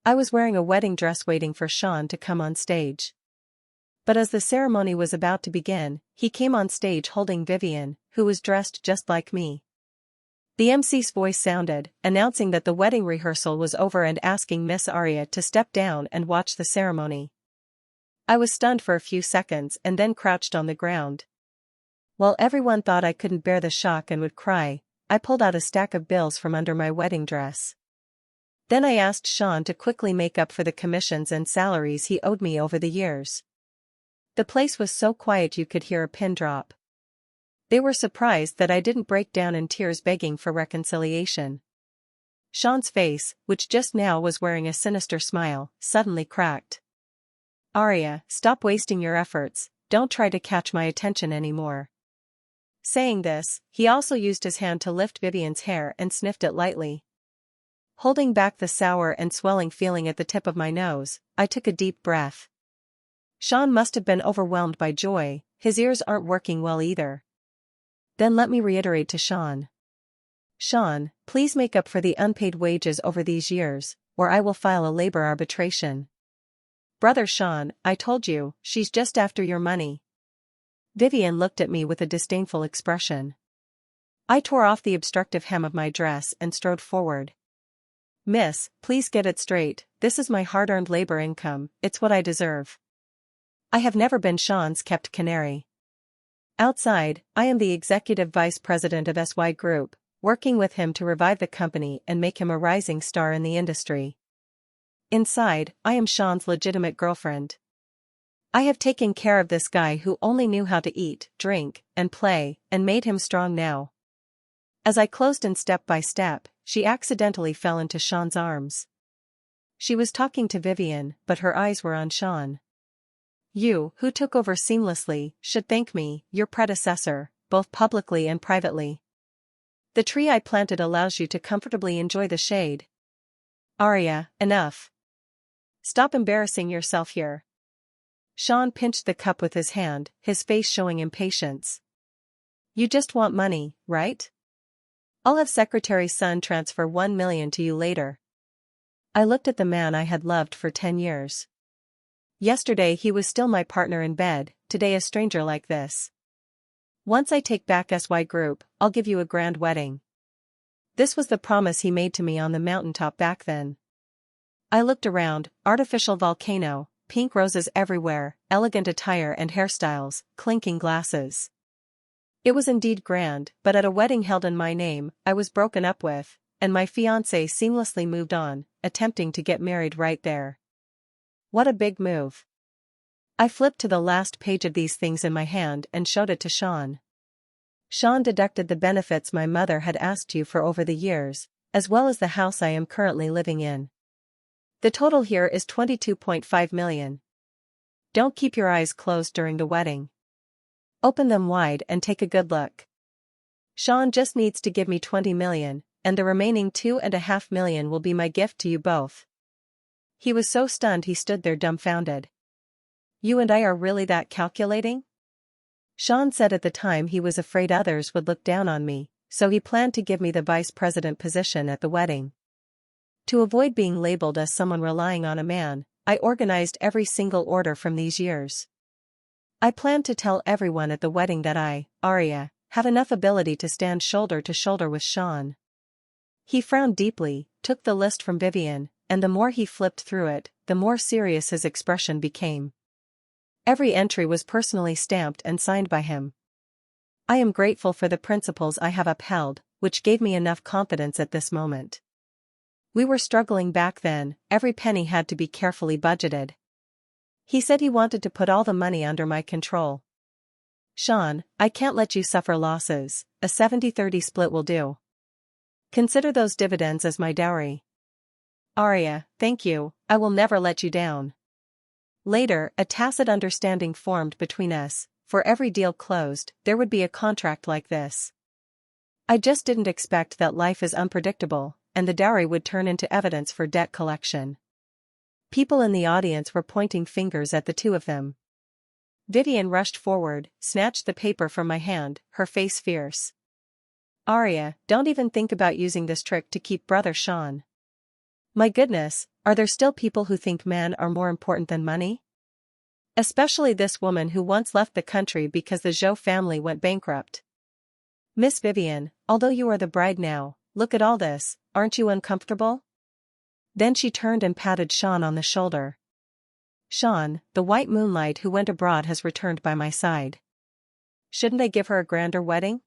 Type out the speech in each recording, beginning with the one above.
I was wearing a wedding dress waiting for Shawn to come on stage. But as the ceremony was about to begin, he came on stage holding Vivian, who was dressed just like me. The MC's voice sounded, announcing that the wedding rehearsal was over and asking Miss Aria to step down and watch the ceremony. I was stunned for a few seconds and then crouched on the ground. While everyone thought I couldn't bear the shock and would cry, I pulled out a stack of bills from under my wedding dress. Then I asked Shawn to quickly make up for the commissions and salaries he owed me over the years. The place was so quiet you could hear a pin drop. They were surprised that I didn't break down in tears begging for reconciliation. Shawn's face, which just now was wearing a sinister smile, suddenly cracked. "Aria, stop wasting your efforts, don't try to catch my attention anymore." Saying this, he also used his hand to lift Vivian's hair and sniffed it lightly. Holding back the sour and swelling feeling at the tip of my nose, I took a deep breath. Shawn must have been overwhelmed by joy, his ears aren't working well either. Then let me reiterate to Shawn. "Shawn, please make up for the unpaid wages over these years, or I will file a labor arbitration." "Brother Shawn, I told you, she's just after your money." Vivian looked at me with a disdainful expression. I tore off the obstructive hem of my dress and strode forward. "Miss, please get it straight, this is my hard-earned labor income, it's what I deserve. I have never been Shawn's kept canary. Outside, I am the executive vice president of SY Group, working with him to revive the company and make him a rising star in the industry. Inside, I am Shawn's legitimate girlfriend. I have taken care of this guy who only knew how to eat, drink, and play, and made him strong now." As I closed in step by step, she accidentally fell into Shawn's arms. She was talking to Vivian, but her eyes were on Shawn. "You, who took over seamlessly, should thank me, your predecessor, both publicly and privately. The tree I planted allows you to comfortably enjoy the shade." "Aria, enough. Stop embarrassing yourself here." Shawn pinched the cup with his hand, his face showing impatience. "You just want money, right? I'll have Secretary's son transfer 1 million to you later." I looked at the man I had loved for 10 years. Yesterday he was still my partner in bed, today a stranger like this. "Once I take back SY Group, I'll give you a grand wedding." This was the promise he made to me on the mountaintop back then. I looked around, artificial volcano, pink roses everywhere, elegant attire and hairstyles, clinking glasses. It was indeed grand, but at a wedding held in my name, I was broken up with, and my fiancé seamlessly moved on, attempting to get married right there. What a big move. I flipped to the last page of these things in my hand and showed it to Shawn. Shawn deducted the benefits my mother had asked you for over the years, as well as the house I am currently living in. The total here is 22.5 million. Don't keep your eyes closed during the wedding. Open them wide and take a good look. Shawn just needs to give me 20 million, and the remaining 2.5 million will be my gift to you both. He was so stunned he stood there dumbfounded. "You and I are really that calculating?" Shawn said at the time he was afraid others would look down on me, so he planned to give me the vice president position at the wedding. To avoid being labeled as someone relying on a man, I organized every single order from these years. I planned to tell everyone at the wedding that I, Aria, have enough ability to stand shoulder to shoulder with Shawn. He frowned deeply, took the list from Vivian, and the more he flipped through it, the more serious his expression became. Every entry was personally stamped and signed by him. I am grateful for the principles I have upheld, which gave me enough confidence at this moment. We were struggling back then, every penny had to be carefully budgeted. He said he wanted to put all the money under my control. "Shawn, I can't let you suffer losses, a 70-30 split will do. Consider those dividends as my dowry." "Aria, thank you, I will never let you down." Later, a tacit understanding formed between us, for every deal closed, there would be a contract like this. I just didn't expect that life is unpredictable, and the dowry would turn into evidence for debt collection. People in the audience were pointing fingers at the two of them. Vivian rushed forward, snatched the paper from my hand, her face fierce. "Aria, don't even think about using this trick to keep brother Shawn." My goodness, are there still people who think men are more important than money? Especially this woman who once left the country because the Zhou family went bankrupt. Miss Vivian, although you are the bride now, look at all this, aren't you uncomfortable? Then she turned and patted Shawn on the shoulder. Shawn, the white moonlight who went abroad, has returned by my side. Shouldn't I give her a grander wedding?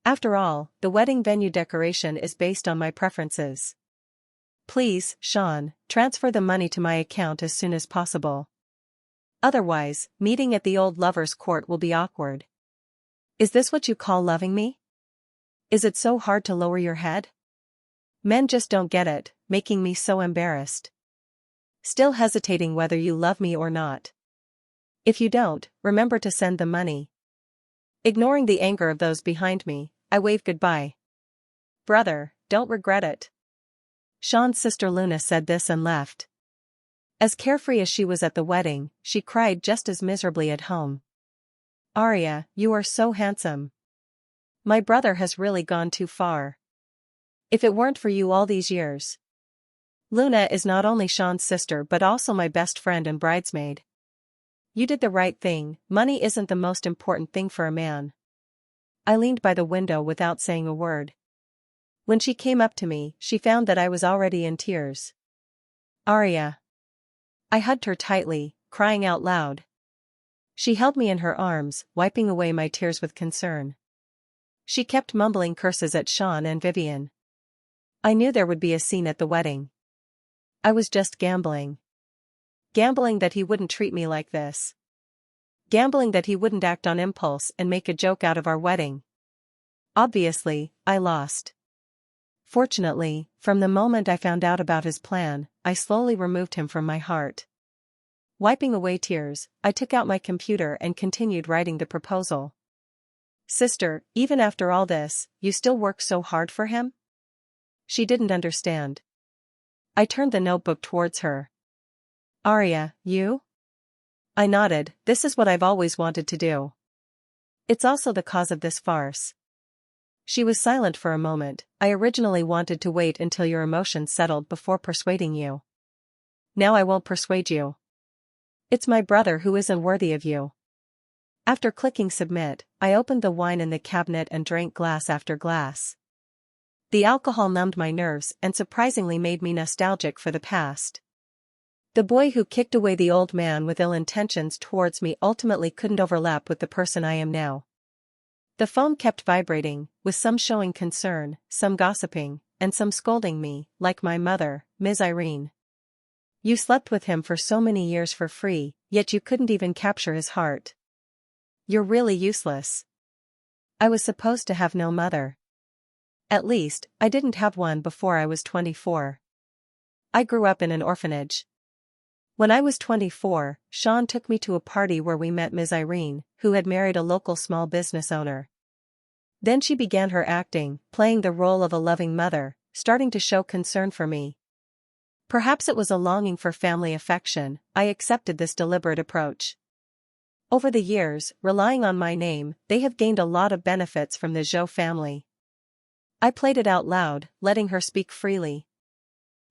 After all, the wedding venue decoration is based on my preferences. Please, Shawn, transfer the money to my account as soon as possible. Otherwise, meeting at the old lover's court will be awkward. Is this what you call loving me? Is it so hard to lower your head? Men just don't get it, making me so embarrassed. Still hesitating whether you love me or not. If you don't, remember to send the money. Ignoring the anger of those behind me, I waved goodbye. Brother, don't regret it. Shawn's sister Luna said this and left. As carefree as she was at the wedding, she cried just as miserably at home. Aria, you are so handsome. My brother has really gone too far. If it weren't for you all these years. Luna is not only Shawn's sister but also my best friend and bridesmaid. You did the right thing, money isn't the most important thing for a man. I leaned by the window without saying a word. When she came up to me, she found that I was already in tears. Aria. I hugged her tightly, crying out loud. She held me in her arms, wiping away my tears with concern. She kept mumbling curses at Shawn and Vivian. I knew there would be a scene at the wedding. I was just gambling. Gambling that he wouldn't treat me like this. Gambling that he wouldn't act on impulse and make a joke out of our wedding. Obviously, I lost. Fortunately, from the moment I found out about his plan, I slowly removed him from my heart. Wiping away tears, I took out my computer and continued writing the proposal. Sister, even after all this, you still work so hard for him? She didn't understand. I turned the notebook towards her. Aria, you? I nodded. This is what I've always wanted to do. It's also the cause of this farce. She was silent for a moment. I originally wanted to wait until your emotions settled before persuading you. Now I won't persuade you. It's my brother who isn't worthy of you. After clicking submit, I opened the wine in the cabinet and drank glass after glass. The alcohol numbed my nerves and surprisingly made me nostalgic for the past. The boy who kicked away the old man with ill intentions towards me ultimately couldn't overlap with the person I am now. The phone kept vibrating, with some showing concern, some gossiping, and some scolding me, like my mother, Miss Irene. You slept with him for so many years for free, yet you couldn't even capture his heart. You're really useless. I was supposed to have no mother. At least, I didn't have one before I was 24. I grew up in an orphanage. When I was 24, Shawn took me to a party where we met Miss Irene, who had married a local small business owner. Then she began her acting, playing the role of a loving mother, starting to show concern for me. Perhaps it was a longing for family affection. I accepted this deliberate approach. Over the years, relying on my name, they have gained a lot of benefits from the Zhou family. I played it out loud, letting her speak freely.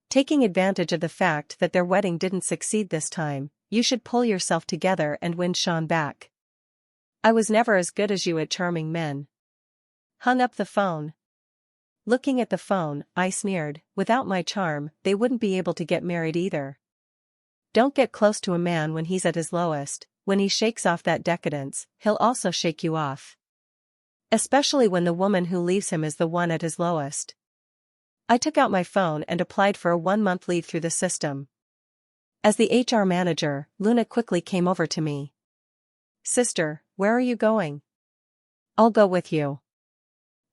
Taking advantage of the fact that their wedding didn't succeed this time, you should pull yourself together and win Shawn back. I was never as good as you at charming men. Hung up the phone. Looking at the phone, I sneered, without my charm, they wouldn't be able to get married either. Don't get close to a man when he's at his lowest. When he shakes off that decadence, he'll also shake you off. Especially when the woman who leaves him is the one at his lowest. I took out my phone and applied for a 1-month leave through the system. As the HR manager, Luna quickly came over to me. Sister, where are you going? I'll go with you.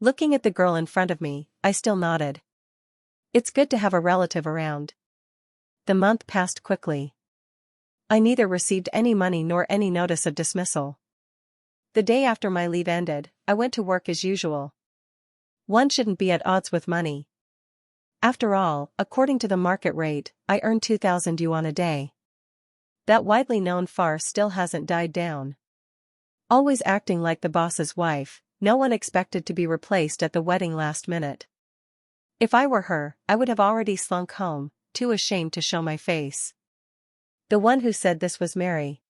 Looking at the girl in front of me, I still nodded. It's good to have a relative around. The month passed quickly. I neither received any money nor any notice of dismissal. The day after my leave ended, I went to work as usual. One shouldn't be at odds with money. After all, according to the market rate, I earn 2,000 yuan a day. That widely known farce still hasn't died down. Always acting like the boss's wife, no one expected to be replaced at the wedding last minute. If I were her, I would have already slunk home, too ashamed to show my face. The one who said this was Mary.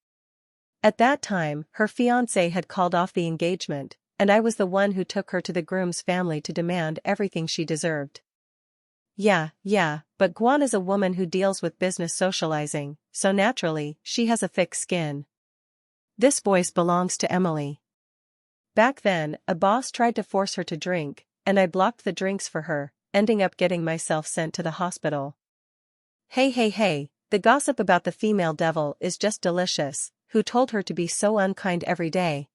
At that time, her fiancé had called off the engagement, and I was the one who took her to the groom's family to demand everything she deserved. Yeah, but Gwen is a woman who deals with business socializing, so naturally, she has a thick skin. This voice belongs to Emily. Back then, a boss tried to force her to drink, and I blocked the drinks for her, ending up getting myself sent to the hospital. Hey, the gossip about the female devil is just delicious. Who told her to be so unkind every day?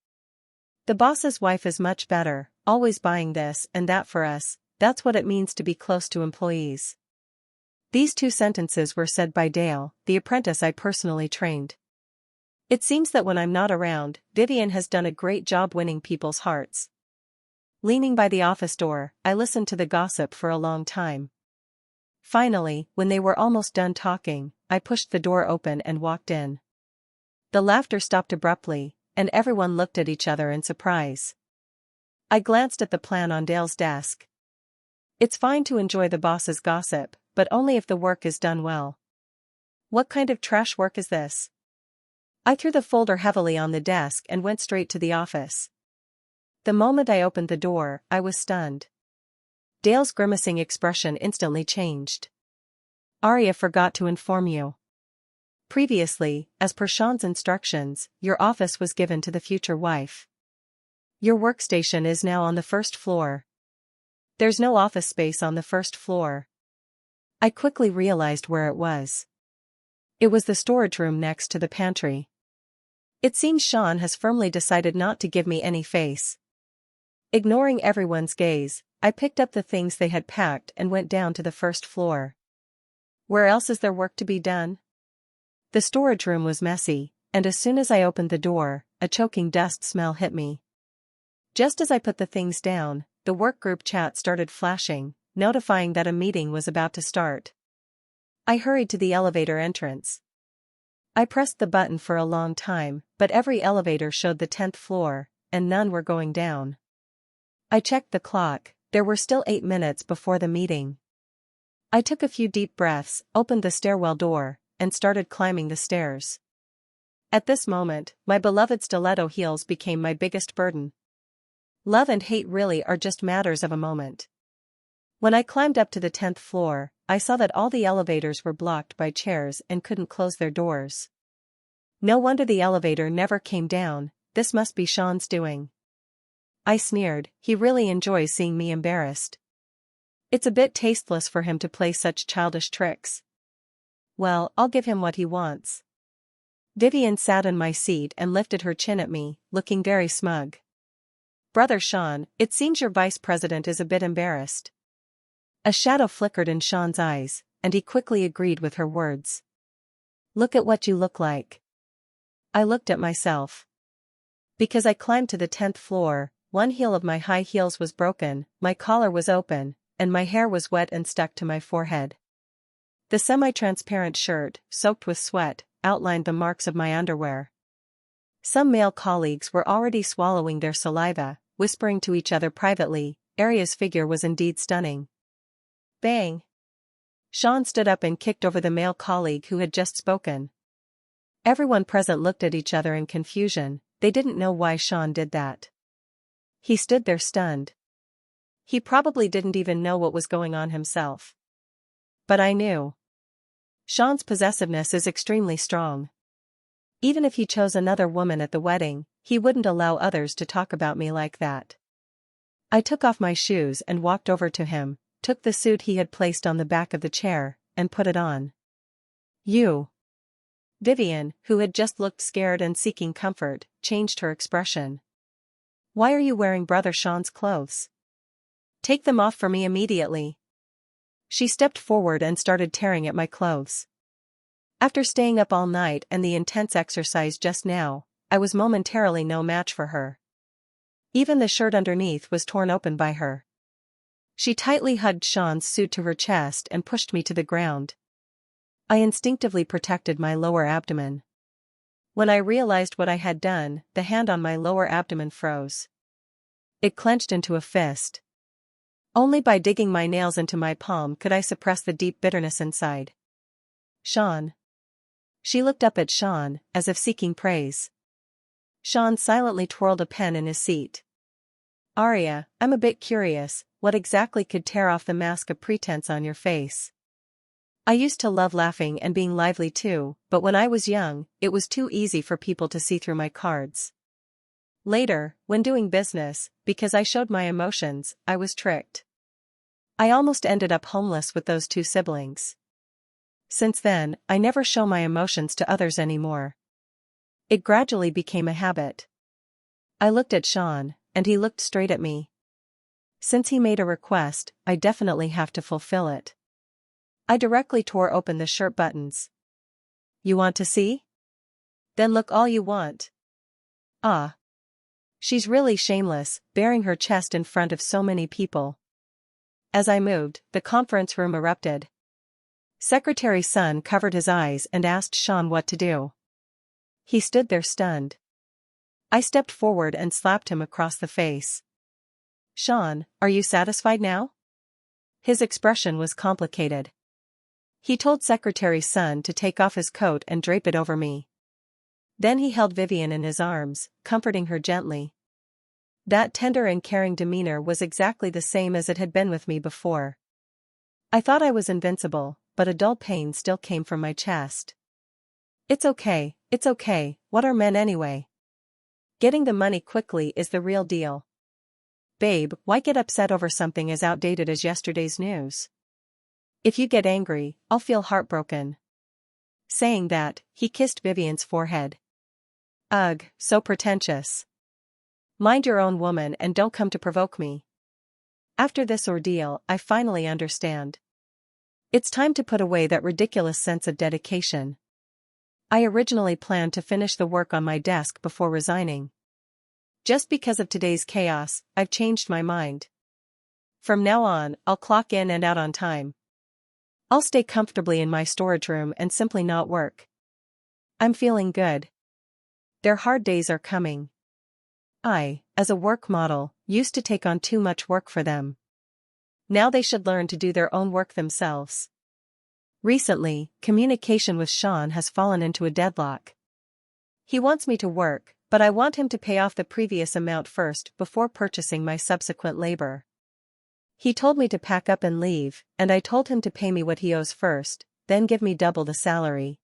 The boss's wife is much better, always buying this and that for us. That's what it means to be close to employees. These two sentences were said by Dale, the apprentice I personally trained. It seems that when I'm not around, Vivian has done a great job winning people's hearts. Leaning by the office door, I listened to the gossip for a long time. Finally, when they were almost done talking, I pushed the door open and walked in. The laughter stopped abruptly, and everyone looked at each other in surprise. I glanced at the plan on Dale's desk. It's fine to enjoy the boss's gossip, but only if the work is done well. What kind of trash work is this? I threw the folder heavily on the desk and went straight to the office. The moment I opened the door, I was stunned. Dale's grimacing expression instantly changed. Aria forgot to inform you. Previously, as per Shawn's instructions, your office was given to the future wife. Your workstation is now on the first floor. There's no office space on the first floor. I quickly realized where it was. It was the storage room next to the pantry. It seems Shawn has firmly decided not to give me any face. Ignoring everyone's gaze, I picked up the things they had packed and went down to the first floor. Where else is there work to be done? The storage room was messy, and as soon as I opened the door, a choking dust smell hit me. Just as I put the things down, the work group chat started flashing, notifying that a meeting was about to start. I hurried to the elevator entrance. I pressed the button for a long time, but every elevator showed the 10th floor, and none were going down. I checked the clock, there were still 8 minutes before the meeting. I took a few deep breaths, opened the stairwell door, and started climbing the stairs. At this moment, my beloved stiletto heels became my biggest burden. Love and hate really are just matters of a moment. When I climbed up to the 10th floor, I saw that all the elevators were blocked by chairs and couldn't close their doors. No wonder the elevator never came down, this must be Shawn's doing. I sneered, he really enjoys seeing me embarrassed. It's a bit tasteless for him to play such childish tricks. Well, I'll give him what he wants. Vivian sat in my seat and lifted her chin at me, looking very smug. Brother Shawn, it seems your vice president is a bit embarrassed. A shadow flickered in Shawn's eyes, and he quickly agreed with her words. Look at what you look like. I looked at myself. Because I climbed to the 10th floor, one heel of my high heels was broken, my collar was open, and my hair was wet and stuck to my forehead. The semi-transparent shirt, soaked with sweat, outlined the marks of my underwear. Some male colleagues were already swallowing their saliva, whispering to each other privately. Aria's figure was indeed stunning. Bang! Shawn stood up and kicked over the male colleague who had just spoken. Everyone present looked at each other in confusion, they didn't know why Shawn did that. He stood there stunned. He probably didn't even know what was going on himself. But I knew. Shawn's possessiveness is extremely strong. Even if he chose another woman at the wedding, he wouldn't allow others to talk about me like that. I took off my shoes and walked over to him, took the suit he had placed on the back of the chair, and put it on. You. Vivian, who had just looked scared and seeking comfort, changed her expression. Why are you wearing Brother Shawn's clothes? Take them off for me immediately. She stepped forward and started tearing at my clothes. After staying up all night and the intense exercise just now, I was momentarily no match for her. Even the shirt underneath was torn open by her. She tightly hugged Shawn's suit to her chest and pushed me to the ground. I instinctively protected my lower abdomen. When I realized what I had done, the hand on my lower abdomen froze. It clenched into a fist. Only by digging my nails into my palm could I suppress the deep bitterness inside. Shawn. She looked up at Shawn, as if seeking praise. Shawn silently twirled a pen in his seat. Aria, I'm a bit curious, what exactly could tear off the mask of pretense on your face? I used to love laughing and being lively too, but when I was young, it was too easy for people to see through my cards. Later, when doing business, because I showed my emotions, I was tricked. I almost ended up homeless with those two siblings. Since then, I never show my emotions to others anymore. It gradually became a habit. I looked at Shawn, and he looked straight at me. Since he made a request, I definitely have to fulfill it. I directly tore open the shirt buttons. You want to see? Then look all you want. Ah. She's really shameless, baring her chest in front of so many people. As I moved, the conference room erupted. Secretary Sun covered his eyes and asked Shawn what to do. He stood there stunned. I stepped forward and slapped him across the face. Shawn, are you satisfied now? His expression was complicated. He told Secretary Sun to take off his coat and drape it over me. Then he held Vivian in his arms, comforting her gently. That tender and caring demeanor was exactly the same as it had been with me before. I thought I was invincible, but a dull pain still came from my chest. It's okay, what are men anyway? Getting the money quickly is the real deal. Babe, why get upset over something as outdated as yesterday's news? If you get angry, I'll feel heartbroken. Saying that, he kissed Vivian's forehead. Ugh, so pretentious. Mind your own woman and don't come to provoke me. After this ordeal, I finally understand. It's time to put away that ridiculous sense of dedication. I originally planned to finish the work on my desk before resigning. Just because of today's chaos, I've changed my mind. From now on, I'll clock in and out on time. I'll stay comfortably in my storage room and simply not work. I'm feeling good. Their hard days are coming. I, as a work model, used to take on too much work for them. Now they should learn to do their own work themselves. Recently, communication with Shawn has fallen into a deadlock. He wants me to work, but I want him to pay off the previous amount first before purchasing my subsequent labor. He told me to pack up and leave, and I told him to pay me what he owes first, then give me double the salary.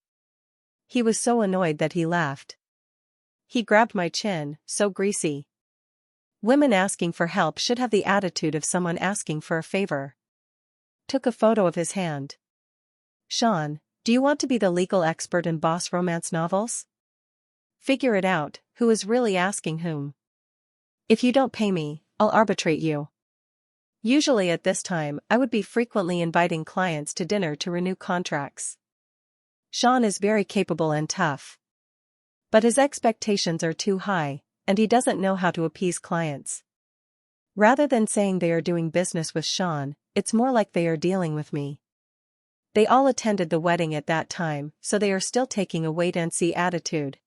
He was so annoyed that he laughed. He grabbed my chin, so greasy. Women asking for help should have the attitude of someone asking for a favor. Took a photo of his hand. Shawn, do you want to be the legal expert in boss romance novels? Figure it out, who is really asking whom. If you don't pay me, I'll arbitrate you. Usually at this time, I would be frequently inviting clients to dinner to renew contracts. Shawn is very capable and tough. But his expectations are too high, and he doesn't know how to appease clients. Rather than saying they are doing business with Shawn, it's more like they are dealing with me. They all attended the wedding at that time, so they are still taking a wait-and-see attitude.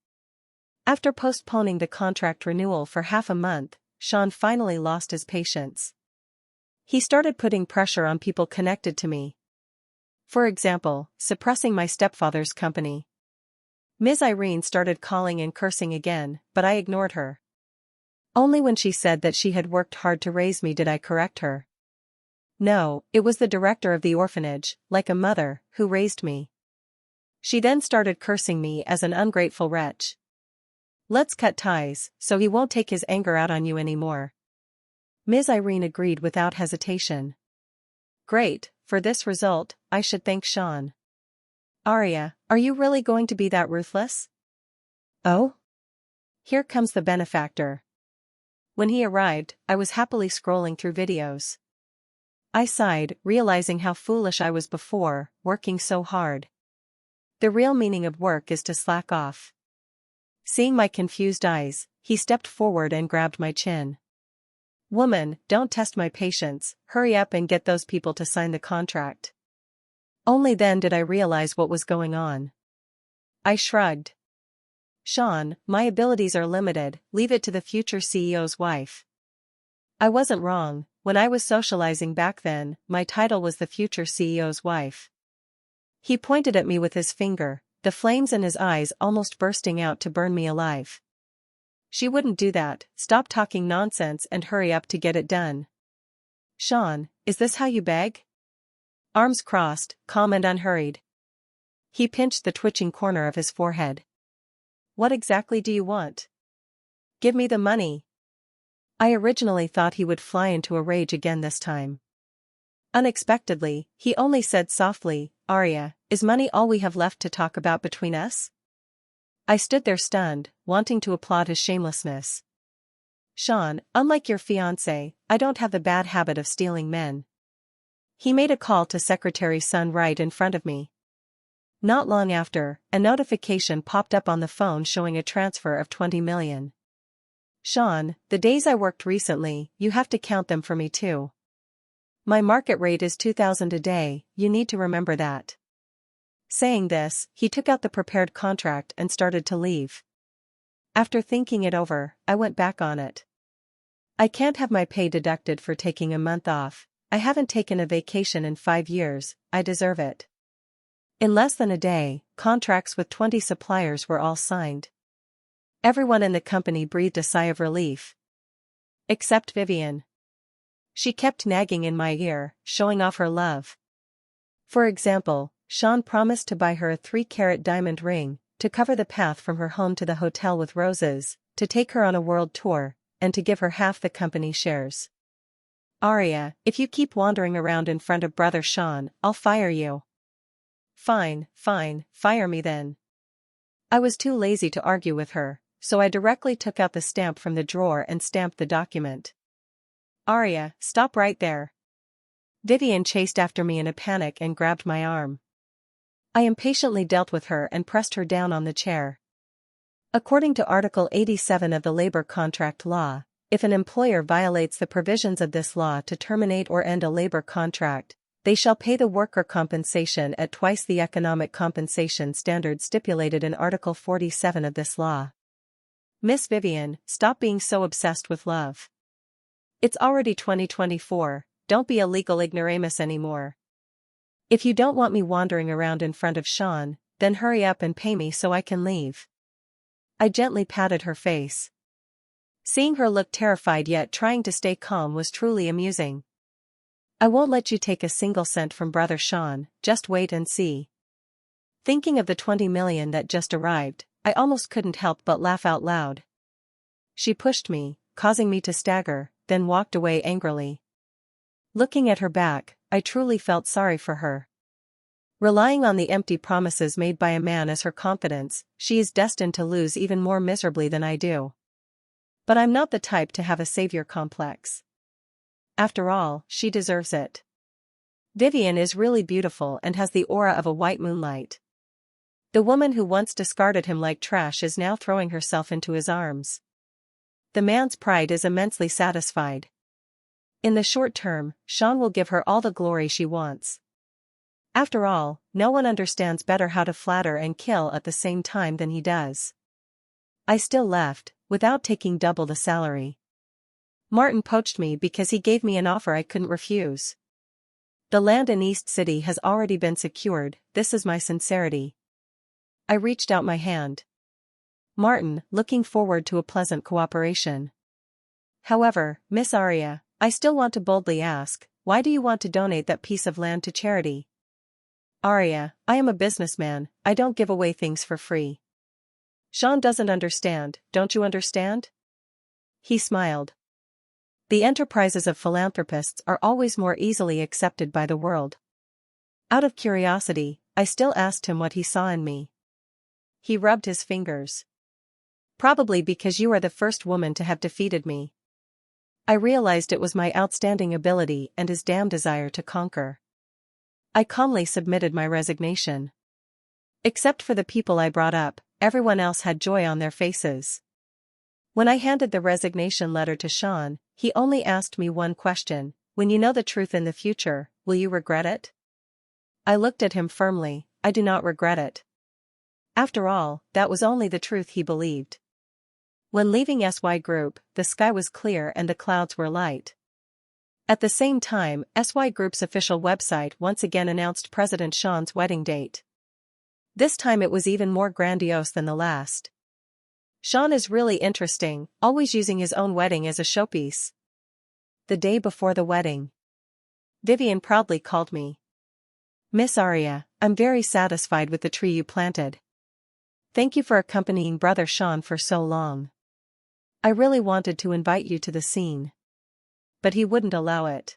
After postponing the contract renewal for half a month, Shawn finally lost his patience. He started putting pressure on people connected to me. For example, suppressing my stepfather's company. Miss Irene started calling and cursing again, but I ignored her. Only when she said that she had worked hard to raise me did I correct her. No, it was the director of the orphanage, like a mother, who raised me. She then started cursing me as an ungrateful wretch. Let's cut ties, so he won't take his anger out on you anymore. Ms. Irene agreed without hesitation. Great, for this result, I should thank Shawn. Aria, are you really going to be that ruthless? Oh? Here comes the benefactor. When he arrived, I was happily scrolling through videos. I sighed, realizing how foolish I was before, working so hard. The real meaning of work is to slack off. Seeing my confused eyes, he stepped forward and grabbed my chin. Woman, don't test my patience, hurry up and get those people to sign the contract. Only then did I realize what was going on. I shrugged. Shawn, my abilities are limited, leave it to the future CEO's wife. I wasn't wrong, when I was socializing back then, my title was the future CEO's wife. He pointed at me with his finger, the flames in his eyes almost bursting out to burn me alive. She wouldn't do that. Stop talking nonsense and hurry up to get it done. Shawn, is this how you beg? Arms crossed, calm and unhurried. He pinched the twitching corner of his forehead. What exactly do you want? Give me the money. I originally thought he would fly into a rage again this time. Unexpectedly, he only said softly, Aria, is money all we have left to talk about between us? I stood there stunned, wanting to applaud his shamelessness. Shawn, unlike your fiancé, I don't have the bad habit of stealing men. He made a call to secretary's son right in front of me. Not long after, a notification popped up on the phone showing a transfer of 20 million. Shawn, the days I worked recently, you have to count them for me too. My market rate is 2,000 a day, you need to remember that. Saying this, he took out the prepared contract and started to leave. After thinking it over, I went back on it. I can't have my pay deducted for taking a month off. I haven't taken a vacation in 5 years, I deserve it. In less than a day, contracts with 20 suppliers were all signed. Everyone in the company breathed a sigh of relief. Except Vivian. She kept nagging in my ear, showing off her love. For example, Shawn promised to buy her a 3-carat diamond ring, to cover the path from her home to the hotel with roses, to take her on a world tour, and to give her half the company shares. Aria, if you keep wandering around in front of brother Shawn, I'll fire you. Fine, fire me then. I was too lazy to argue with her, so I directly took out the stamp from the drawer and stamped the document. Aria, stop right there. Vivian chased after me in a panic and grabbed my arm. I impatiently dealt with her and pressed her down on the chair. According to Article 87 of the Labor Contract Law, if an employer violates the provisions of this law to terminate or end a labor contract, they shall pay the worker compensation at twice the economic compensation standard stipulated in Article 47 of this law. Miss Vivian, stop being so obsessed with love. It's already 2024, don't be a legal ignoramus anymore. If you don't want me wandering around in front of Shawn, then hurry up and pay me so I can leave. I gently patted her face. Seeing her look terrified yet trying to stay calm was truly amusing. I won't let you take a single cent from brother Shawn, just wait and see. Thinking of the 20 million that just arrived, I almost couldn't help but laugh out loud. She pushed me, causing me to stagger, then walked away angrily. Looking at her back, I truly felt sorry for her. Relying on the empty promises made by a man as her confidence, she is destined to lose even more miserably than I do. But I'm not the type to have a savior complex. After all, she deserves it. Vivian is really beautiful and has the aura of a white moonlight. The woman who once discarded him like trash is now throwing herself into his arms. The man's pride is immensely satisfied. In the short term, Shawn will give her all the glory she wants. After all, no one understands better how to flatter and kill at the same time than he does. I still left, without taking double the salary. Martin poached me because he gave me an offer I couldn't refuse. The land in East City has already been secured, this is my sincerity. I reached out my hand. Martin, looking forward to a pleasant cooperation. However, Miss Aria, I still want to boldly ask, why do you want to donate that piece of land to charity? Aria, I am a businessman, I don't give away things for free. Shawn doesn't understand, don't you understand? He smiled. The enterprises of philanthropists are always more easily accepted by the world. Out of curiosity, I still asked him what he saw in me. He rubbed his fingers. Probably because you are the first woman to have defeated me. I realized it was my outstanding ability and his damn desire to conquer. I calmly submitted my resignation. Except for the people I brought up, everyone else had joy on their faces. When I handed the resignation letter to Shawn, he only asked me one question: when you know the truth in the future, will you regret it? I looked at him firmly, I do not regret it. After all, that was only the truth he believed. When leaving SY Group, the sky was clear and the clouds were light. At the same time, SY Group's official website once again announced President Shawn's wedding date. This time it was even more grandiose than the last. Shawn is really interesting, always using his own wedding as a showpiece. The day before the wedding, Vivian proudly called me. Miss Aria, I'm very satisfied with the tree you planted. Thank you for accompanying Brother Shawn for so long. I really wanted to invite you to the scene, but he wouldn't allow it.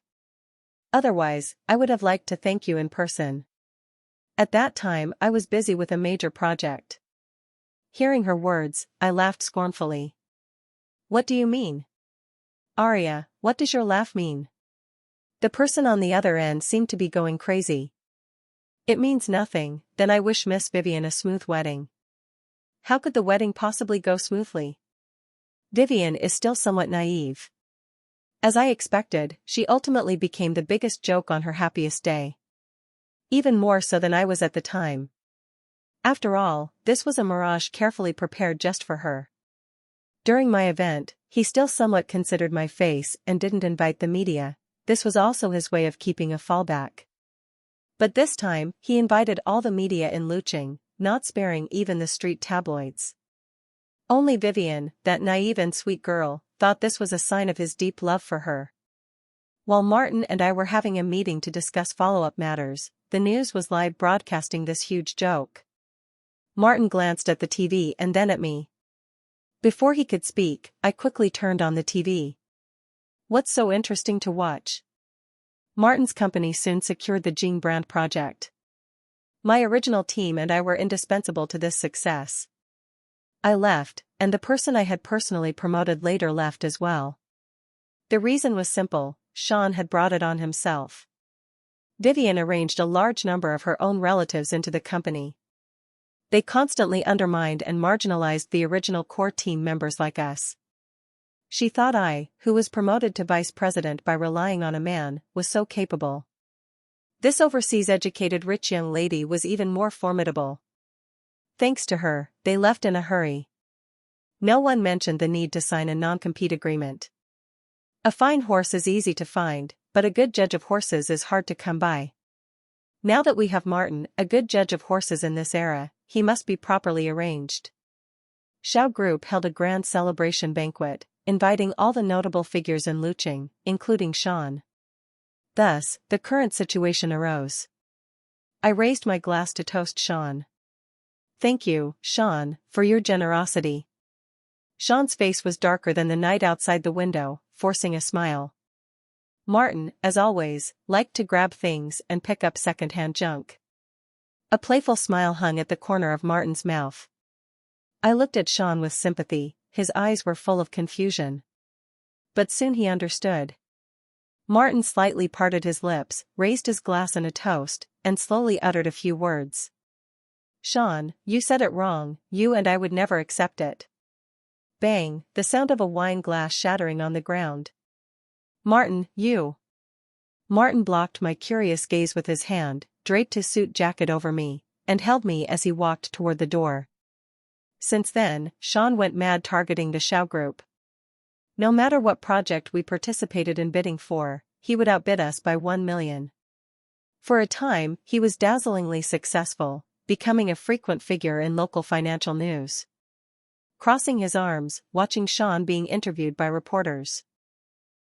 Otherwise, I would have liked to thank you in person. At that time I was busy with a major project. Hearing her words, I laughed scornfully. What do you mean? Aria, what does your laugh mean? The person on the other end seemed to be going crazy. It means nothing, then I wish Miss Vivian a smooth wedding. How could the wedding possibly go smoothly? Vivian is still somewhat naive. As I expected, she ultimately became the biggest joke on her happiest day. Even more so than I was at the time. After all, this was a mirage carefully prepared just for her. During my event, he still somewhat considered my face and didn't invite the media. This was also his way of keeping a fallback. But this time, he invited all the media in Luching, not sparing even the street tabloids. Only Vivian, that naive and sweet girl, thought this was a sign of his deep love for her. While Martin and I were having a meeting to discuss follow-up matters, the news was live broadcasting this huge joke. Martin glanced at the TV and then at me. Before he could speak, I quickly turned on the TV. What's so interesting to watch? Martin's company soon secured the Jean brand project. My original team and I were indispensable to this success. I left, and the person I had personally promoted later left as well. The reason was simple: Shawn had brought it on himself. Vivian arranged a large number of her own relatives into the company. They constantly undermined and marginalized the original core team members like us. She thought I, who was promoted to vice president by relying on a man, was so capable. This overseas educated rich young lady was even more formidable. Thanks to her, they left in a hurry. No one mentioned the need to sign a non-compete agreement. A fine horse is easy to find, but a good judge of horses is hard to come by. Now that we have Martin, a good judge of horses in this era, he must be properly arranged. Shaw Group held a grand celebration banquet, inviting all the notable figures in Luching, including Shawn. Thus, the current situation arose. I raised my glass to toast Shawn. Thank you, Shawn, for your generosity. Shawn's face was darker than the night outside the window, forcing a smile. Martin, as always, liked to grab things and pick up second-hand junk. A playful smile hung at the corner of Martin's mouth. I looked at Shawn with sympathy, his eyes were full of confusion. But soon he understood. Martin slightly parted his lips, raised his glass in a toast, and slowly uttered a few words. Shawn, you said it wrong, you and I would never accept it. Bang, the sound of a wine glass shattering on the ground. Martin, you. Martin blocked my curious gaze with his hand, draped his suit jacket over me, and held me as he walked toward the door. Since then, Shawn went mad targeting the Shaw Group. No matter what project we participated in bidding for, he would outbid us by 1 million. For a time, he was dazzlingly successful, becoming a frequent figure in local financial news. Crossing his arms, watching Shawn being interviewed by reporters.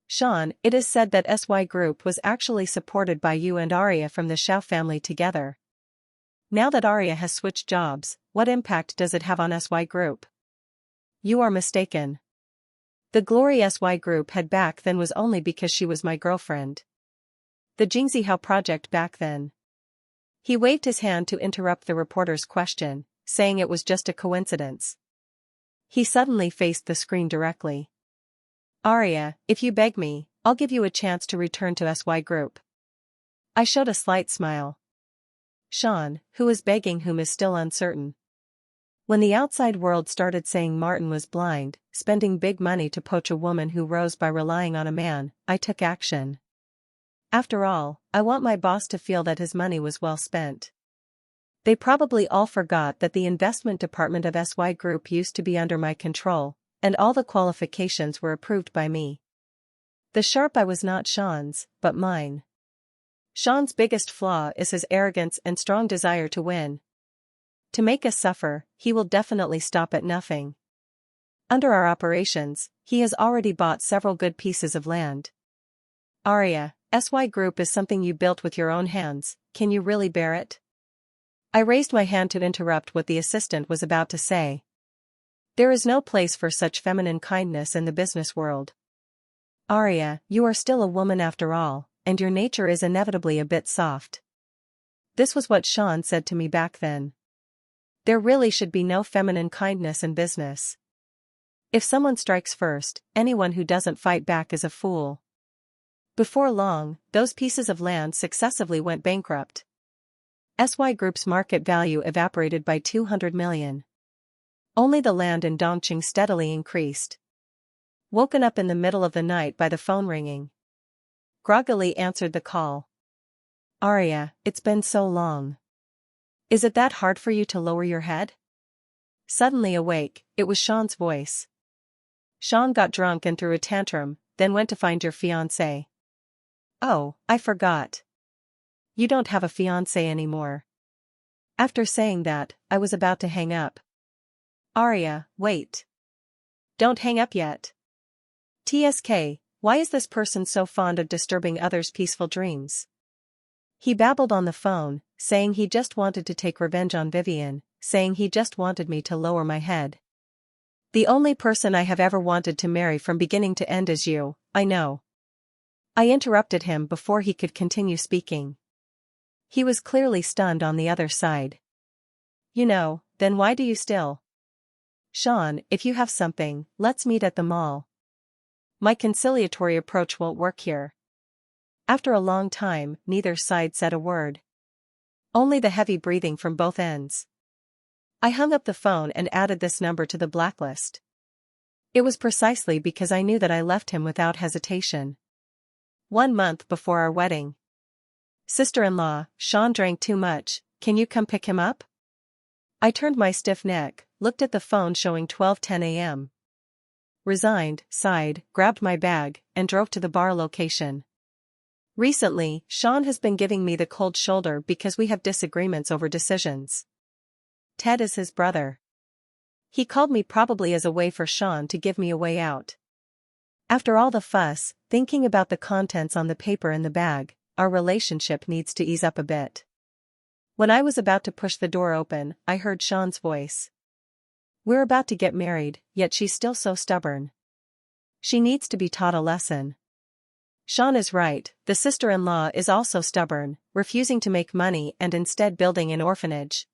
Shawn, it is said that SY Group was actually supported by you and Aria from the Shaw family together. Now that Aria has switched jobs, what impact does it have on SY Group? You are mistaken. The glory SY Group had back then was only because she was my girlfriend. The Jingzihao project back then. He waved his hand to interrupt the reporter's question, saying it was just a coincidence. He suddenly faced the screen directly. Aria, if you beg me, I'll give you a chance to return to SY Group. I showed a slight smile. Shawn, who is begging whom is still uncertain. When the outside world started saying Martin was blind, spending big money to poach a woman who rose by relying on a man, I took action. After all, I want my boss to feel that his money was well spent. They probably all forgot that the investment department of SY Group used to be under my control, and all the qualifications were approved by me. The sharp eye was not Shawn's, but mine. Shawn's biggest flaw is his arrogance and strong desire to win. To make us suffer, he will definitely stop at nothing. Under our operations, he has already bought several good pieces of land. Aria, SY Group is something you built with your own hands, can you really bear it? I raised my hand to interrupt what the assistant was about to say. There is no place for such feminine kindness in the business world. Aria, you are still a woman after all, and your nature is inevitably a bit soft. This was what Shawn said to me back then. There really should be no feminine kindness in business. If someone strikes first, anyone who doesn't fight back is a fool. Before long, those pieces of land successively went bankrupt. SY Group's market value evaporated by 200 million. Only the land in Dongqing steadily increased. Woken up in the middle of the night by the phone ringing. Groggily answered the call. Aria, it's been so long. Is it that hard for you to lower your head? Suddenly awake, it was Shawn's voice. Shawn got drunk and threw a tantrum, then went to find your fiancé. Oh, I forgot. You don't have a fiancé anymore. After saying that, I was about to hang up. Aria, wait. Don't hang up yet. TSK, why is this person so fond of disturbing others' peaceful dreams? He babbled on the phone, saying he just wanted to take revenge on Vivian, saying he just wanted me to lower my head. The only person I have ever wanted to marry from beginning to end is you, I know. I interrupted him before he could continue speaking. He was clearly stunned on the other side. You know, then why do you still? Shawn, if you have something, let's meet at the mall. My conciliatory approach won't work here. After a long time, neither side said a word. Only the heavy breathing from both ends. I hung up the phone and added this number to the blacklist. It was precisely because I knew that I left him without hesitation. 1 month before our wedding. Sister-in-law, Shawn drank too much, can you come pick him up? I turned my stiff neck, looked at the phone showing 12:10 a.m. Resigned, sighed, grabbed my bag, and drove to the bar location. Recently, Shawn has been giving me the cold shoulder because we have disagreements over decisions. Ted is his brother. He called me probably as a way for Shawn to give me a way out. After all the fuss, thinking about the contents on the paper in the bag, our relationship needs to ease up a bit. When I was about to push the door open, I heard Shawn's voice. We're about to get married, yet she's still so stubborn. She needs to be taught a lesson. Shawn is right, the sister-in-law is also stubborn, refusing to make money and instead building an orphanage.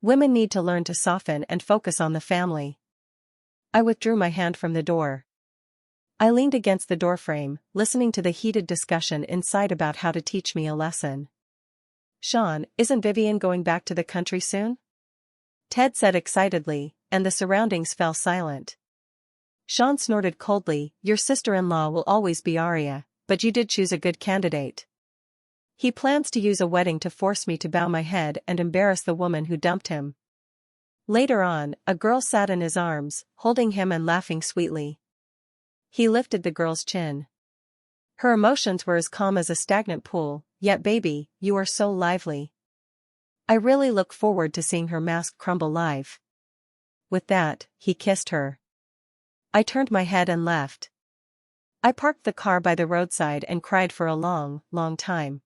Women need to learn to soften and focus on the family. I withdrew my hand from the door. I leaned against the doorframe, listening to the heated discussion inside about how to teach me a lesson. Shawn, isn't Vivian going back to the country soon? Ted said excitedly, and the surroundings fell silent. Shawn snorted coldly, your sister-in-law will always be Aria, but you did choose a good candidate. He plans to use a wedding to force me to bow my head and embarrass the woman who dumped him. Later on, a girl sat in his arms, holding him and laughing sweetly. He lifted the girl's chin. Her emotions were as calm as a stagnant pool, yet baby, you are so lively. I really look forward to seeing her mask crumble live. With that, he kissed her. I turned my head and left. I parked the car by the roadside and cried for a long, long time.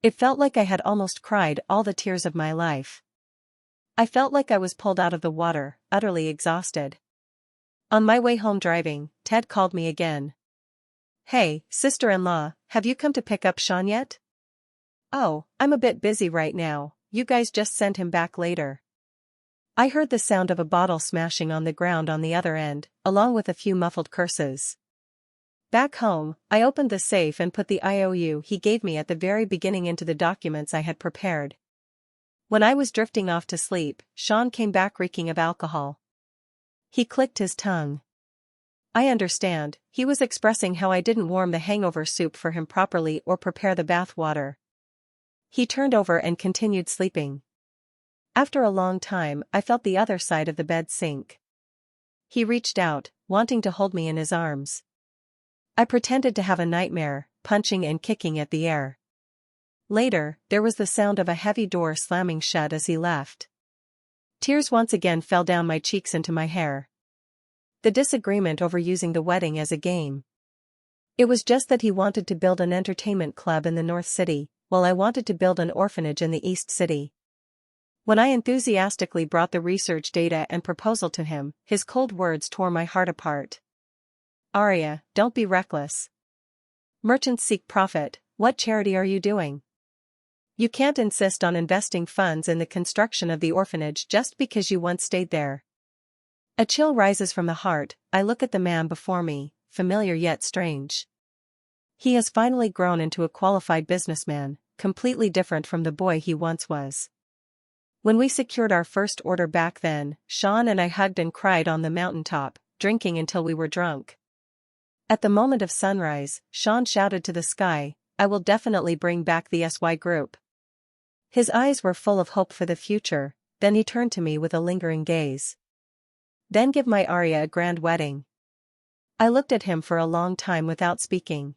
It felt like I had almost cried all the tears of my life. I felt like I was pulled out of the water, utterly exhausted. On my way home driving, Ted called me again. Hey, sister-in-law, have you come to pick up Shawn yet? Oh, I'm a bit busy right now, you guys just send him back later. I heard the sound of a bottle smashing on the ground on the other end, along with a few muffled curses. Back home, I opened the safe and put the IOU he gave me at the very beginning into the documents I had prepared. When I was drifting off to sleep, Shawn came back reeking of alcohol. He clicked his tongue. I understand, he was expressing how I didn't warm the hangover soup for him properly or prepare the bath water. He turned over and continued sleeping. After a long time, I felt the other side of the bed sink. He reached out, wanting to hold me in his arms. I pretended to have a nightmare, punching and kicking at the air. Later, there was the sound of a heavy door slamming shut as he left. Tears once again fell down my cheeks into my hair. The disagreement over using the wedding as a game. It was just that he wanted to build an entertainment club in the North City, while I wanted to build an orphanage in the East City. When I enthusiastically brought the research data and proposal to him, his cold words tore my heart apart. Aria, don't be reckless. Merchants seek profit. What charity are you doing? You can't insist on investing funds in the construction of the orphanage just because you once stayed there. A chill rises from the heart. I look at the man before me, familiar yet strange. He has finally grown into a qualified businessman, completely different from the boy he once was. When we secured our first order back then, Shawn and I hugged and cried on the mountaintop, drinking until we were drunk. At the moment of sunrise, Shawn shouted to the sky, "I will definitely bring back the SY group." His eyes were full of hope for the future, then he turned to me with a lingering gaze. Then give my Aria a grand wedding. I looked at him for a long time without speaking.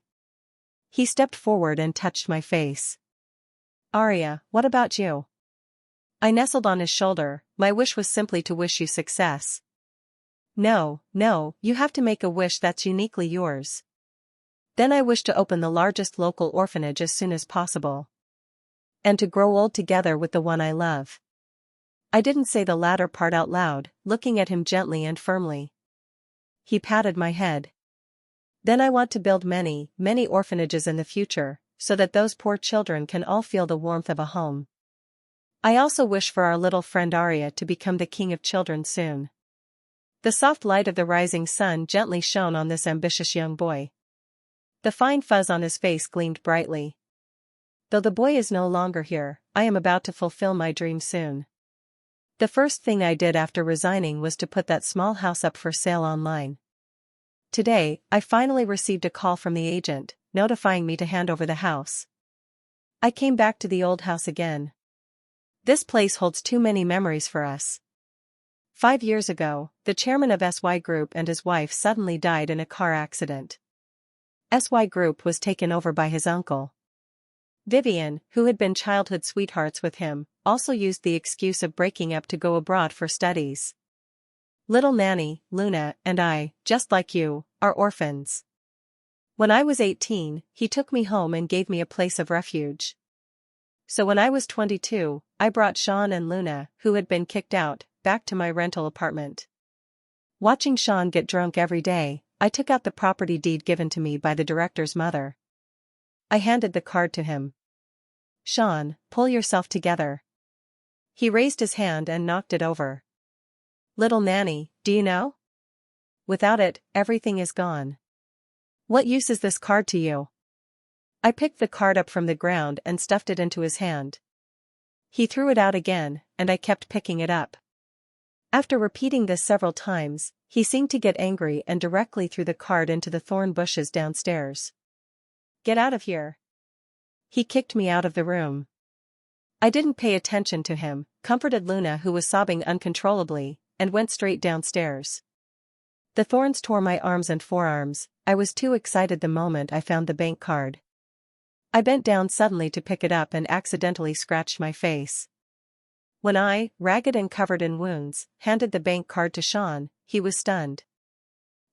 He stepped forward and touched my face. Aria, what about you? I nestled on his shoulder. My wish was simply to wish you success. No, you have to make a wish that's uniquely yours. Then I wish to open the largest local orphanage as soon as possible. And to grow old together with the one I love. I didn't say the latter part out loud, looking at him gently and firmly. He patted my head. Then I want to build many orphanages in the future, so that those poor children can all feel the warmth of a home. I also wish for our little friend Aria to become the king of children soon. The soft light of the rising sun gently shone on this ambitious young boy. The fine fuzz on his face gleamed brightly. Though the boy is no longer here, I am about to fulfill my dream soon. The first thing I did after resigning was to put that small house up for sale online. Today, I finally received a call from the agent, notifying me to hand over the house. I came back to the old house again. This place holds too many memories for us. 5 years ago, the chairman of SY Group and his wife suddenly died in a car accident. SY Group was taken over by his uncle. Vivian, who had been childhood sweethearts with him, also used the excuse of breaking up to go abroad for studies. Little Nanny, Luna, and I, just like you, are orphans. When I was 18, he took me home and gave me a place of refuge. So when I was 22, I brought Shawn and Luna, who had been kicked out, back to my rental apartment. Watching Shawn get drunk every day, I took out the property deed given to me by the director's mother. I handed the card to him. Shawn, pull yourself together. He raised his hand and knocked it over. Little Nanny, do you know? Without it, everything is gone. What use is this card to you? I picked the card up from the ground and stuffed it into his hand. He threw it out again, and I kept picking it up. After repeating this several times, he seemed to get angry and directly threw the card into the thorn bushes downstairs. Get out of here. He kicked me out of the room. I didn't pay attention to him, comforted Luna who was sobbing uncontrollably, and went straight downstairs. The thorns tore my arms and forearms. I was too excited the moment I found the bank card. I bent down suddenly to pick it up and accidentally scratched my face. When I, ragged and covered in wounds, handed the bank card to Shawn, he was stunned.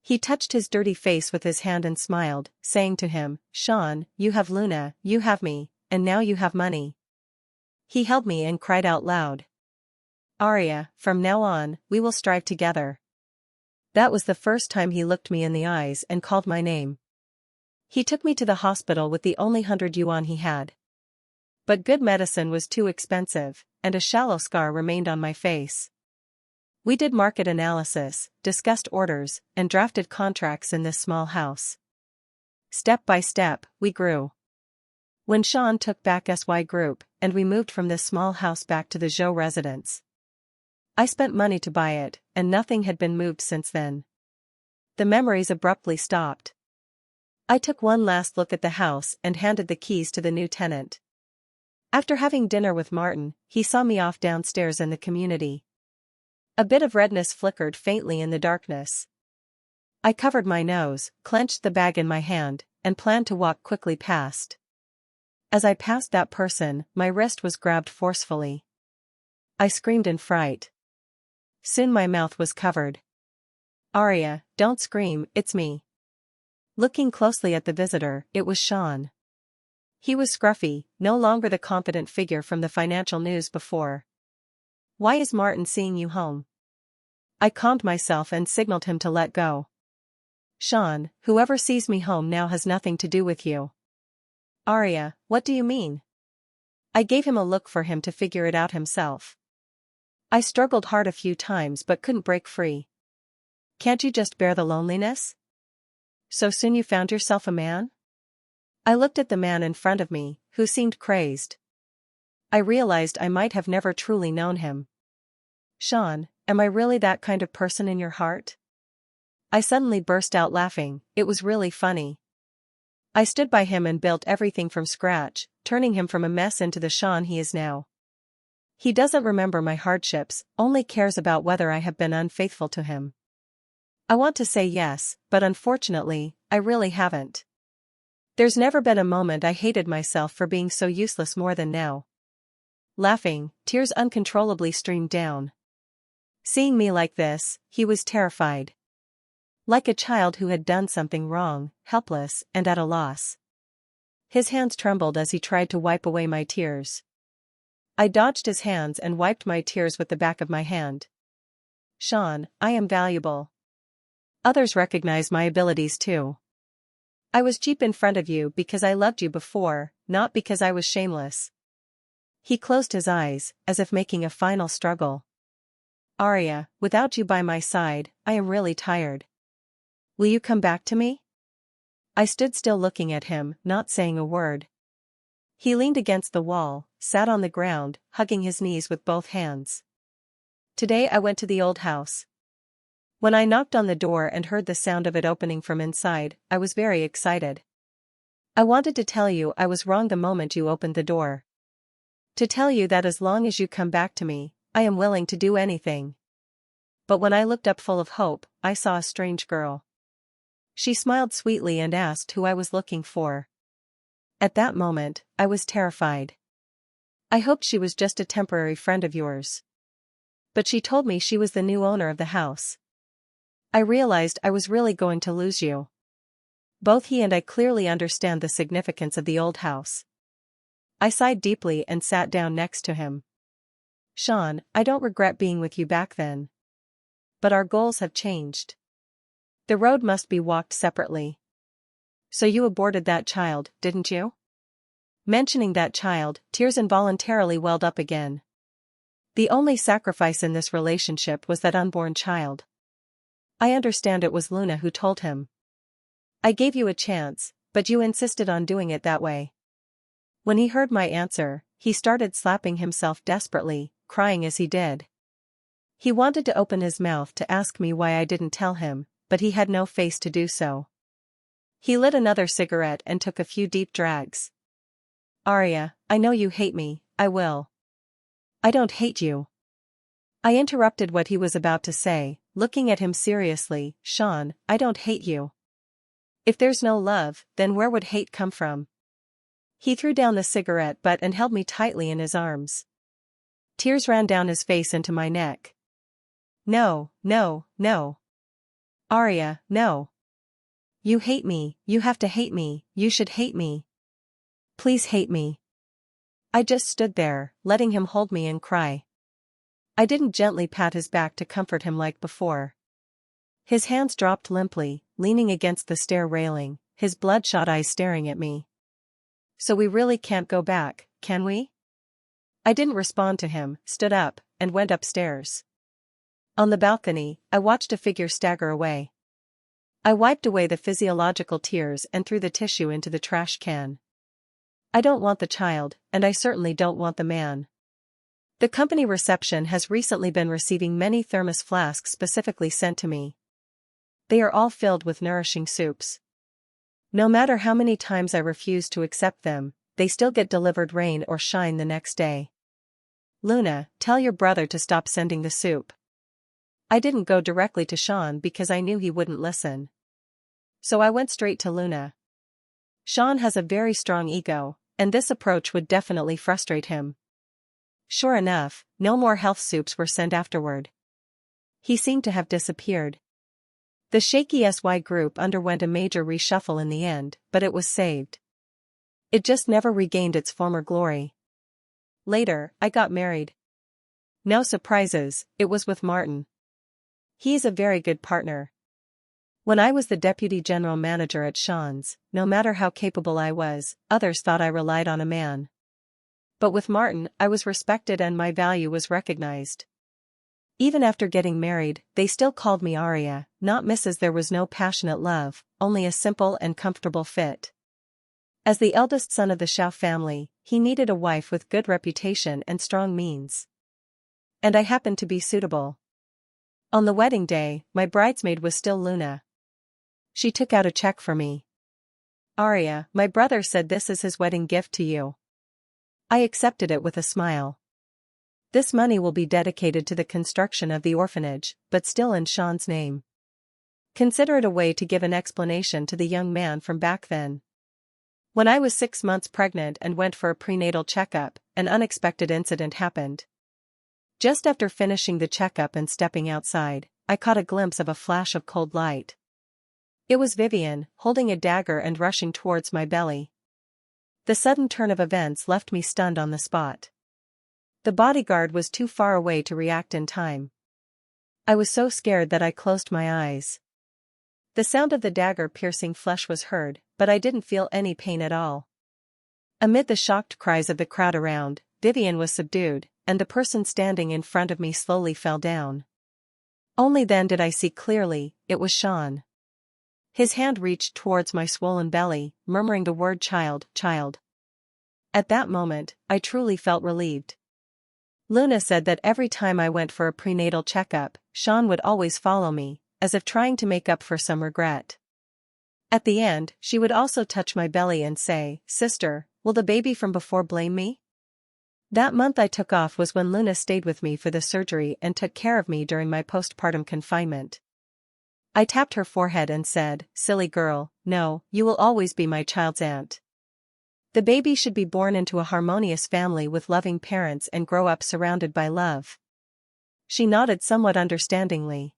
He touched his dirty face with his hand and smiled, saying to him, Shawn, you have Luna, you have me, and now you have money. He held me and cried out loud. Aria, from now on, we will strive together. That was the first time he looked me in the eyes and called my name. He took me to the hospital with the only 100 yuan he had. But good medicine was too expensive, and a shallow scar remained on my face. We did market analysis, discussed orders, and drafted contracts in this small house. Step by step, we grew. When Shawn took back SY Group, and we moved from this small house back to the Zhou residence. I spent money to buy it, and nothing had been moved since then. The memories abruptly stopped. I took one last look at the house and handed the keys to the new tenant. After having dinner with Martin, he saw me off downstairs in the community. A bit of redness flickered faintly in the darkness. I covered my nose, clenched the bag in my hand, and planned to walk quickly past. As I passed that person, my wrist was grabbed forcefully. I screamed in fright. Soon my mouth was covered. Aria, don't scream, it's me. Looking closely at the visitor, it was Shawn. He was scruffy, no longer the confident figure from the financial news before. Why is Martin seeing you home? I calmed myself and signaled him to let go. Shawn, whoever sees me home now has nothing to do with you. Aria, what do you mean? I gave him a look for him to figure it out himself. I struggled hard a few times but couldn't break free. Can't you just bear the loneliness? So soon you found yourself a man? I looked at the man in front of me, who seemed crazed. I realized I might have never truly known him. Shawn, am I really that kind of person in your heart? I suddenly burst out laughing, it was really funny. I stood by him and built everything from scratch, turning him from a mess into the Shawn he is now. He doesn't remember my hardships, only cares about whether I have been unfaithful to him. I want to say yes, but unfortunately, I really haven't. There's never been a moment I hated myself for being so useless more than now. Laughing, tears uncontrollably streamed down. Seeing me like this, he was terrified. Like a child who had done something wrong, helpless and at a loss. His hands trembled as he tried to wipe away my tears. I dodged his hands and wiped my tears with the back of my hand. Shawn, I am valuable. Others recognize my abilities too. I was cheap in front of you because I loved you before, not because I was shameless. He closed his eyes, as if making a final struggle. Aria, without you by my side, I am really tired. Will you come back to me? I stood still looking at him, not saying a word. He leaned against the wall, sat on the ground, hugging his knees with both hands. Today I went to the old house. When I knocked on the door and heard the sound of it opening from inside, I was very excited. I wanted to tell you I was wrong the moment you opened the door. To tell you that as long as you come back to me, I am willing to do anything. But when I looked up full of hope, I saw a strange girl. She smiled sweetly and asked who I was looking for. At that moment, I was terrified. I hoped she was just a temporary friend of yours. But she told me she was the new owner of the house. I realized I was really going to lose you. Both he and I clearly understand the significance of the old house. I sighed deeply and sat down next to him. Shawn, I don't regret being with you back then. But our goals have changed. The road must be walked separately. So you aborted that child, didn't you? Mentioning that child, tears involuntarily welled up again. The only sacrifice in this relationship was that unborn child. I understand it was Luna who told him. I gave you a chance, but you insisted on doing it that way. When he heard my answer, he started slapping himself desperately, crying as he did. He wanted to open his mouth to ask me why I didn't tell him, but he had no face to do so. He lit another cigarette and took a few deep drags. Aria, I know you hate me, I will. I don't hate you. I interrupted what he was about to say, looking at him seriously. Shawn, I don't hate you. If there's no love, then where would hate come from? He threw down the cigarette butt and held me tightly in his arms. Tears ran down his face into my neck. No, no, no. Aria, no. You hate me, you have to hate me, you should hate me. Please hate me. I just stood there, letting him hold me and cry. I didn't gently pat his back to comfort him like before. His hands dropped limply, leaning against the stair railing, his bloodshot eyes staring at me. So we really can't go back, can we? I didn't respond to him, stood up, and went upstairs. On the balcony, I watched a figure stagger away. I wiped away the physiological tears and threw the tissue into the trash can. I don't want the child, and I certainly don't want the man. The company reception has recently been receiving many thermos flasks specifically sent to me. They are all filled with nourishing soups. No matter how many times I refuse to accept them, they still get delivered rain or shine the next day. Luna, tell your brother to stop sending the soup. I didn't go directly to Shawn because I knew he wouldn't listen. So I went straight to Luna. Shawn has a very strong ego, and this approach would definitely frustrate him. Sure enough, no more health soups were sent afterward. He seemed to have disappeared. The shaky SY group underwent a major reshuffle in the end, but it was saved. It just never regained its former glory. Later, I got married. No surprises, it was with Martin. He's a very good partner. When I was the deputy general manager at Shawn's, no matter how capable I was, others thought I relied on a man. But with Martin, I was respected and my value was recognized. Even after getting married, they still called me Aria, not Mrs. There was no passionate love, only a simple and comfortable fit. As the eldest son of the Shaw family, he needed a wife with good reputation and strong means. And I happened to be suitable. On the wedding day, my bridesmaid was still Luna. She took out a check for me. Aria, my brother said this is his wedding gift to you. I accepted it with a smile. This money will be dedicated to the construction of the orphanage, but still in Shawn's name. Consider it a way to give an explanation to the young man from back then. When I was 6 months pregnant and went for a prenatal checkup, an unexpected incident happened. Just after finishing the checkup and stepping outside, I caught a glimpse of a flash of cold light. It was Vivian, holding a dagger and rushing towards my belly. The sudden turn of events left me stunned on the spot. The bodyguard was too far away to react in time. I was so scared that I closed my eyes. The sound of the dagger piercing flesh was heard, but I didn't feel any pain at all. Amid the shocked cries of the crowd around, Vivian was subdued, and the person standing in front of me slowly fell down. Only then did I see clearly, it was Shawn. His hand reached towards my swollen belly, murmuring the word child, child. At that moment, I truly felt relieved. Luna said that every time I went for a prenatal checkup, Shawn would always follow me, as if trying to make up for some regret. At the end, she would also touch my belly and say, "Sister, will the baby from before blame me?" That month I took off was when Luna stayed with me for the surgery and took care of me during my postpartum confinement. I tapped her forehead and said, "Silly girl, no, you will always be my child's aunt. The baby should be born into a harmonious family with loving parents and grow up surrounded by love." She nodded somewhat understandingly.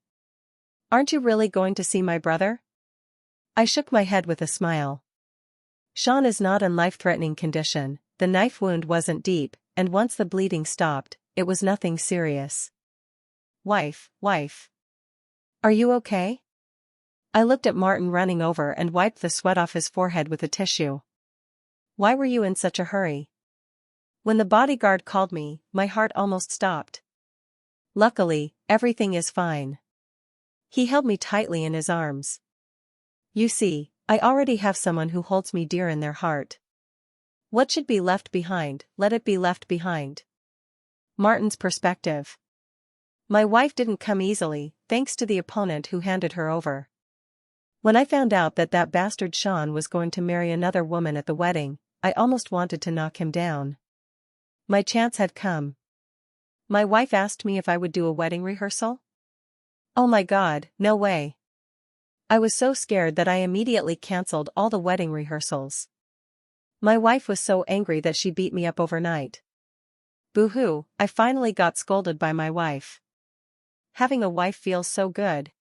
"Aren't you really going to see my brother?" I shook my head with a smile. Shawn is not in life-threatening condition, the knife wound wasn't deep, and once the bleeding stopped, it was nothing serious. Wife. Are you okay?" I looked at Martin running over and wiped the sweat off his forehead with a tissue. "Why were you in such a hurry?" When the bodyguard called me, my heart almost stopped. Luckily, everything is fine. He held me tightly in his arms. You see, I already have someone who holds me dear in their heart. What should be left behind, let it be left behind. Martin's perspective. My wife didn't come easily, thanks to the opponent who handed her over. When I found out that that bastard Shawn was going to marry another woman at the wedding, I almost wanted to knock him down. My chance had come. My wife asked me if I would do a wedding rehearsal. Oh my God, no way. I was so scared that I immediately cancelled all the wedding rehearsals. My wife was so angry that she beat me up overnight. Boo-hoo, I finally got scolded by my wife. Having a wife feels so good.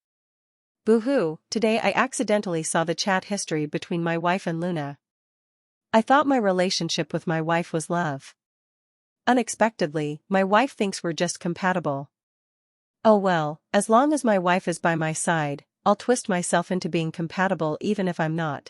Boo-hoo, today I accidentally saw the chat history between my wife and Luna. I thought my relationship with my wife was love. Unexpectedly, my wife thinks we're just compatible. Oh well, as long as my wife is by my side, I'll twist myself into being compatible even if I'm not.